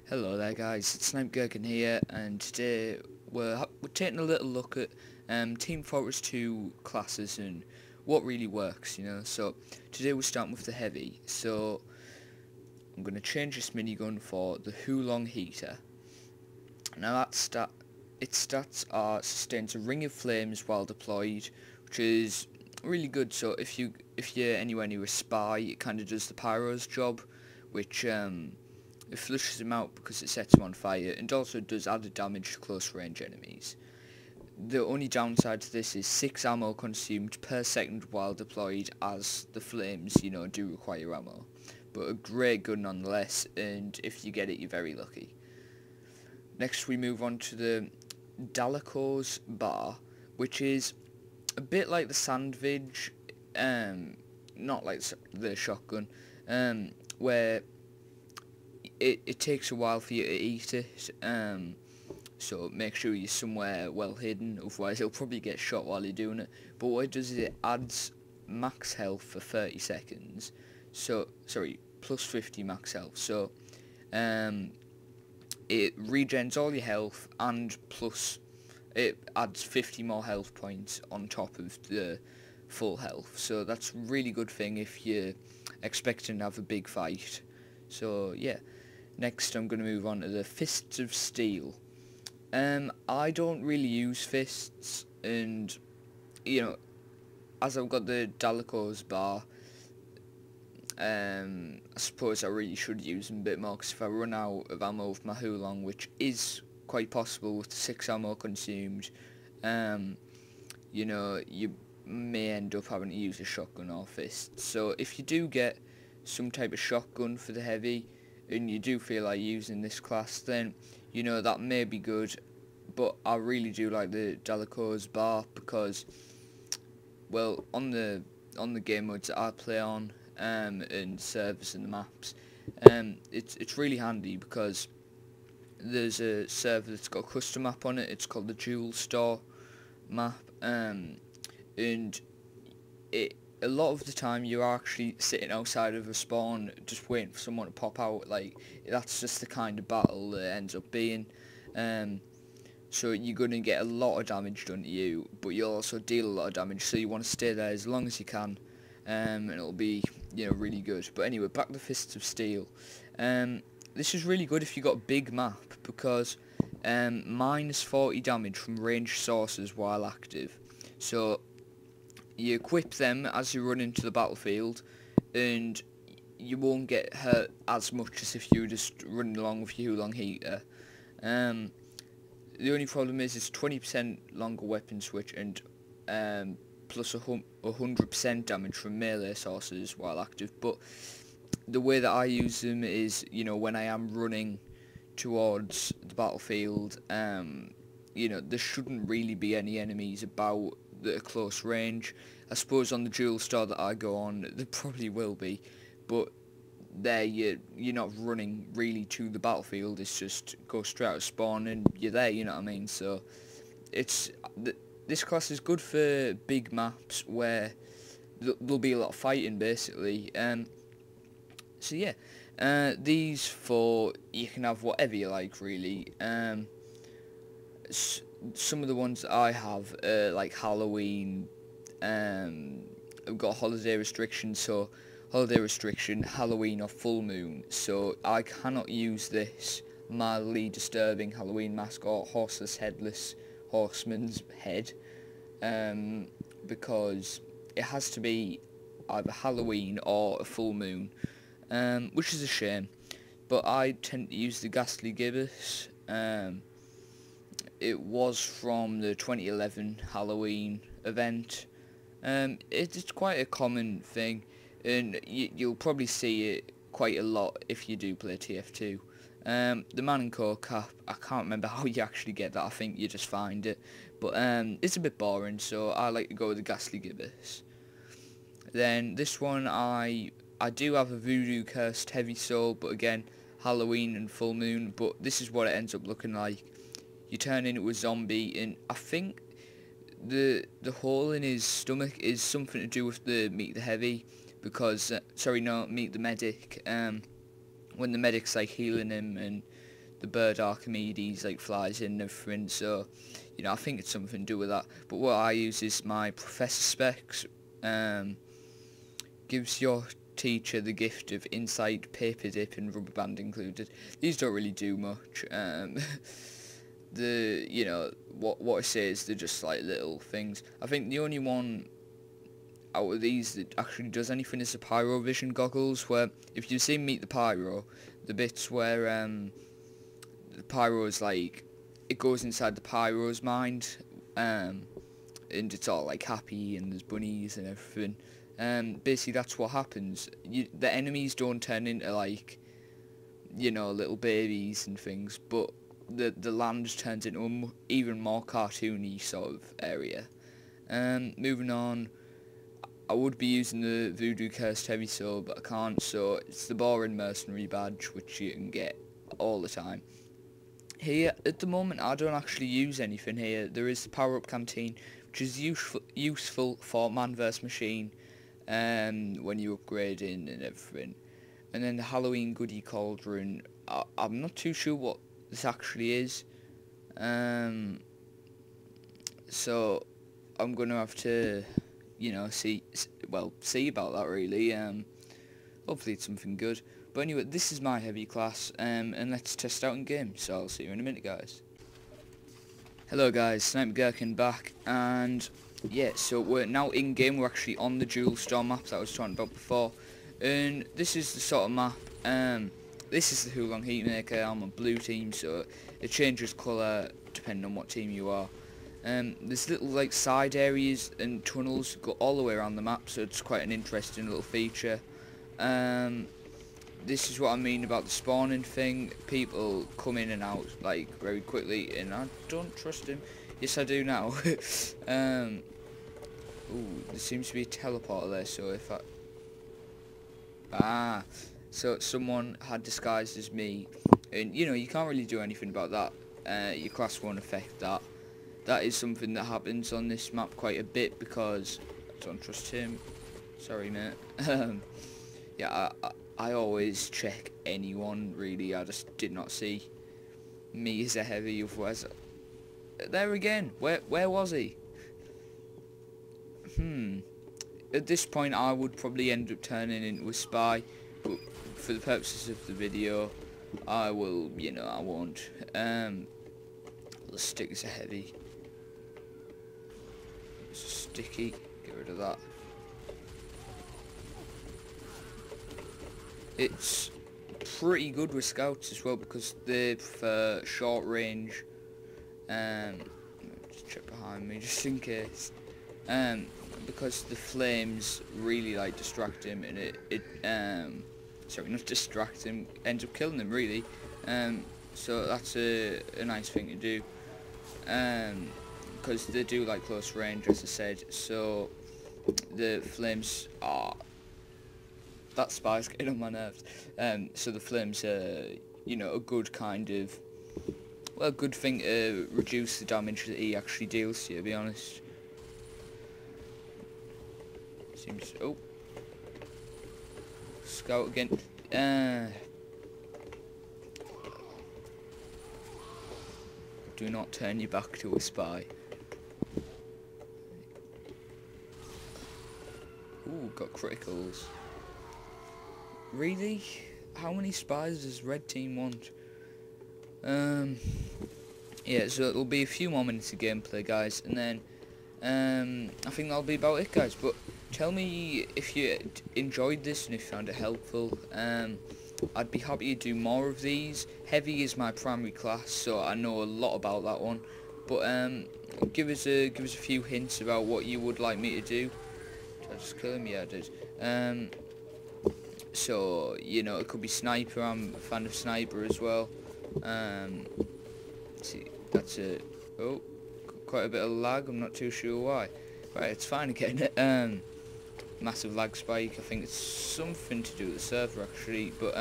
Hello there guys, it's Snipe Gherkin here, and today we're taking a little look at Team Fortress 2 classes and what really works, So today we're starting with the heavy, so I'm going to change this minigun for the Hulong Heater. Now its stats are sustains a ring of flames while deployed, which is really good. So if you're anywhere near a spy, it kind of does the pyro's job, which it flushes him out because it sets him on fire, and also does added damage to close range enemies. The only downside to this is 6 ammo consumed per second while deployed, as the flames, do require ammo. But a great gun nonetheless, and if you get it, you're very lucky. Next we move on to the Dalico's bar, which is a bit like the Sandvig, not like the shotgun, where it takes a while for you to eat it, so make sure you're somewhere well hidden, otherwise you'll probably get shot while you're doing it. But what it does is it adds max health for 30 seconds, so, sorry, plus 50 max health, so it regens all your health, and plus it adds 50 more health points on top of the full health, so that's a really good thing if you're expecting to have a big fight. So yeah, next I'm going to move on to the Fists of Steel. I don't really use fists, and as I've got the Dalico's bar, I suppose I really should use them a bit more, because if I run out of ammo with my Hulong, which is quite possible with the 6 ammo consumed, you may end up having to use a shotgun or fist. So if you do get some type of shotgun for the heavy, and you do feel like using this class, then that may be good. But I really do like the Dalico's bar, because, well, on the game modes that I play on, and servers and the maps, it's really handy, because there's a server that's got a custom map on it. It's called the Jewel Store map, and a lot of the time you're actually sitting outside of a spawn just waiting for someone to pop out. Like, that's just the kind of battle that it ends up being. So you're going to get a lot of damage done to you, but you'll also deal a lot of damage, so you want to stay there as long as you can, and it'll be really good. But anyway, back to the Fists of Steel. This is really good if you got a big map, because minus 40 damage from ranged sources while active. So you equip them as you run into the battlefield, and you won't get hurt as much as if you were just running along with your Hulong Heater. The only problem is it's 20% longer weapon switch, and plus 100% damage from melee sources while active. But the way that I use them is, when I am running towards the battlefield, there shouldn't really be any enemies about that are close range. I suppose on the Jewel Store that I go on, there probably will be, but there you're not running really to the battlefield. It's just go straight out of spawn and you're there, you know what I mean? So this class is good for big maps where there'll be a lot of fighting, basically. So yeah, these four, you can have whatever you like, really. Some of the ones that I have are like Halloween. I've got holiday restrictions, so holiday restriction, Halloween or full moon. So I cannot use this mildly disturbing Halloween mask or horseless headless horseman's head, because it has to be either Halloween or a full moon, which is a shame. But I tend to use the ghastly gibbous. It was from the 2011 Halloween event. It's quite a common thing, and you'll probably see it quite a lot if you do play TF2. The Man and Co cap, I can't remember how you actually get that. I think you just find it, but it's a bit boring, so I like to go with the ghastly gibbous. Then this one, I do have a voodoo cursed heavy soul, but again, Halloween and full moon. But this is what it ends up looking like. You turn into a zombie, and I think the hole in his stomach is something to do with the Meet the Heavy, because sorry, no, Meet the Medic. When the medic's like healing him, and the bird Archimedes like flies in and everything, so you know, I think it's something to do with that. But what I use is my Professor Specs. Gives your teacher the gift of insight, paper dip and rubber band included. These don't really do much. You know, what I say is they're just like little things. I think the only one out of these that actually does anything is the Pyro Vision goggles, where if you see Meet the Pyro, the bits where the Pyro is like, it goes inside the Pyro's mind, and it's all like happy and there's bunnies and everything. Basically that's what happens. The enemies don't turn into like, you know, little babies and things, but the land turns into an even more cartoony sort of area. Moving on, I would be using the Voodoo Cursed Heavy Sword, but I can't, so it's the Boring Mercenary badge, which you can get all the time. Here, at the moment, I don't actually use anything here. There is the Power Up Canteen, which is useful for Man vs Machine, when you upgrade in and everything. And then the Halloween Goodie Cauldron, I'm not too sure what this actually is. So I'm gonna have to, you know, see about that really. Hopefully it's something good. But anyway, this is my heavy class, and let's test out in game. So I'll see you in a minute, guys. Hello guys, Sniper Gherkin back, and yeah, so we're now in game. We're actually on the Dual Storm map that I was talking about before, and this is the sort of map. This is the Hulong Heatmaker. I'm a blue team, so it changes colour depending on what team you are. There's little like side areas and tunnels go all the way around the map, so it's quite an interesting little feature. This is what I mean about the spawning thing. People come in and out like very quickly, and I don't trust him. Yes, I do now. Ooh, there seems to be a teleporter there, so if I... so someone had disguised as me, and you know, you can't really do anything about that. Your class won't affect that. That is something that happens on this map quite a bit, because I don't trust him. Sorry, mate. Yeah, I always check anyone, really. I just did not see me as a heavy, otherwise... There again! Where was he? At this point, I would probably end up turning into a spy, but for the purposes of the video, I will, you know, I won't. Let's stick as a heavy. It's sticky. Get rid of that. It's pretty good with scouts as well, because they prefer short range. Just check behind me just in case. Because the flames really like distract him, and sorry, not distract him, ends up killing him really. So that's a nice thing to do. Because they do like close range, as I said. So the flames are... That spy's getting on my nerves. So the flames are, you know, a good kind of, well, a good thing to reduce the damage that he actually deals to you, to be honest. Seems... Oh. Scout again. Do not turn your back to a spy. Ooh, got criticals. Really? How many spies does red team want? Yeah, so it'll be a few more minutes of gameplay, guys, and then I think that'll be about it, guys. But tell me if you enjoyed this and if you found it helpful. I'd be happy to do more of these. Heavy is my primary class, so I know a lot about that one. But give us a few hints about what you would like me to do. Did I just kill him? Yeah, I did. So, you know, it could be Sniper. I'm a fan of Sniper as well. See, that's a... Oh, quite a bit of lag. I'm not too sure why. Right, it's fine again. Massive lag spike. I think it's something to do with the server, actually. But,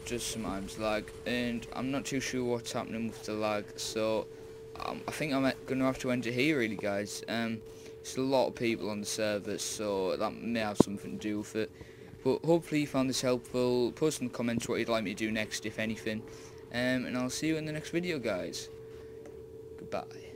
just sometimes lag. And I'm not too sure what's happening with the lag. So, I think I'm going to have to end it here, really, guys. There's a lot of people on the server, so that may have something to do with it. But hopefully you found this helpful. Post in the comments what you'd like me to do next, if anything. And I'll see you in the next video, guys. Goodbye.